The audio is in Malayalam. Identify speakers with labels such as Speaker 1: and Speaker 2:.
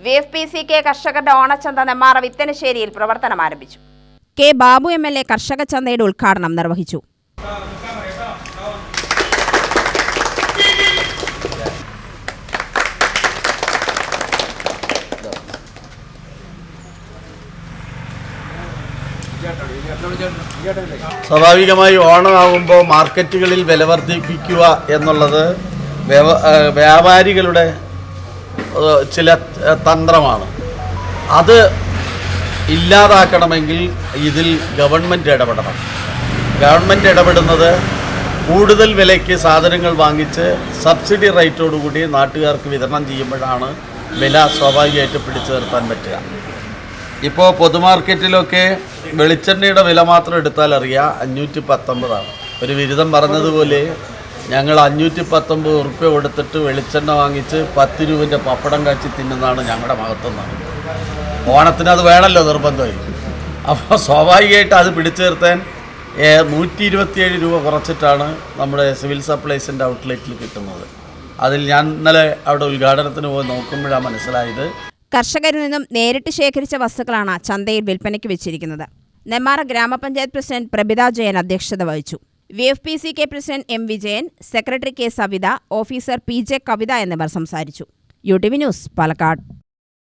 Speaker 1: VFPCK കർഷകരുടെ ഓണച്ചന്ത നെന്മാറ വിത്തനശ്ശേരിയിൽ പ്രവർത്തനം ആരംഭിച്ചു.
Speaker 2: കെ ബാബു MLA കർഷക ചന്തയുടെ ഉദ്ഘാടനം നിർവഹിച്ചു.
Speaker 3: സ്വാഭാവികമായി ഓണമാകുമ്പോൾ മാർക്കറ്റുകളിൽ വില വർദ്ധിപ്പിക്കുക എന്നുള്ളത് വ്യാപാരികളുടെ ചില തന്ത്രമാണ്. അത് ഇല്ലാതാക്കണമെങ്കിൽ ഇതിൽ ഗവൺമെൻറ് ഇടപെടണം. ഗവൺമെൻറ് ഇടപെടുന്നത് കൂടുതൽ വിലയ്ക്ക് സാധനങ്ങൾ വാങ്ങിച്ച് സബ്സിഡി റേറ്റോടുകൂടി നാട്ടുകാർക്ക് വിതരണം ചെയ്യുമ്പോഴാണ് വില സ്വാഭാവികമായിട്ട് പിടിച്ചു നിർത്താൻ പറ്റുക. ഇപ്പോൾ പൊതുമാർക്കറ്റിലൊക്കെ വെളിച്ചെണ്ണയുടെ വില മാത്രം എടുത്താൽ അറിയാം 519 ആണ്. ഒരു ബിരുദം പറഞ്ഞതുപോലെ ഞങ്ങൾ 519 ഉറുപ്പ്യ കൊടുത്തിട്ട് വെളിച്ചെണ്ണ വാങ്ങിച്ച് 10 രൂപൻ്റെ പപ്പടം കാച്ചി തിന്നുന്നതാണ് ഞങ്ങളുടെ മഹത്വമെന്നാണ്. ഓണത്തിന് അത് വേണമല്ലോ നിർബന്ധമായി. അപ്പോൾ സ്വാഭാവികമായിട്ട് അത് പിടിച്ചു നിർത്താൻ 127 രൂപ കുറച്ചിട്ടാണ് നമ്മുടെ സിവിൽ സപ്ലൈസിൻ്റെ ഔട്ട്ലെറ്റിൽ കിട്ടുന്നത്. അതിൽ ഞാൻ ഇന്നലെ അവിടെ ഉദ്ഘാടനത്തിന് പോയി നോക്കുമ്പോഴാണ് മനസ്സിലായത്.
Speaker 2: കർഷകരിൽ നിന്നും നേരിട്ട് ശേഖരിച്ച വസ്തുക്കളാണ് ചന്തയിൽ വിൽപ്പനയ്ക്ക് വെച്ചിരിക്കുന്നത്. നെന്മാറ ഗ്രാമപഞ്ചായത്ത് പ്രസിഡന്റ് പ്രഭിത ജയൻ അധ്യക്ഷത വഹിച്ചു. VFPCK president M. Vijayan, secretary K. Savitha, officer PJ Kavitha എന്നിവർ സംസാരിച്ചു. UTV news, Palakkad.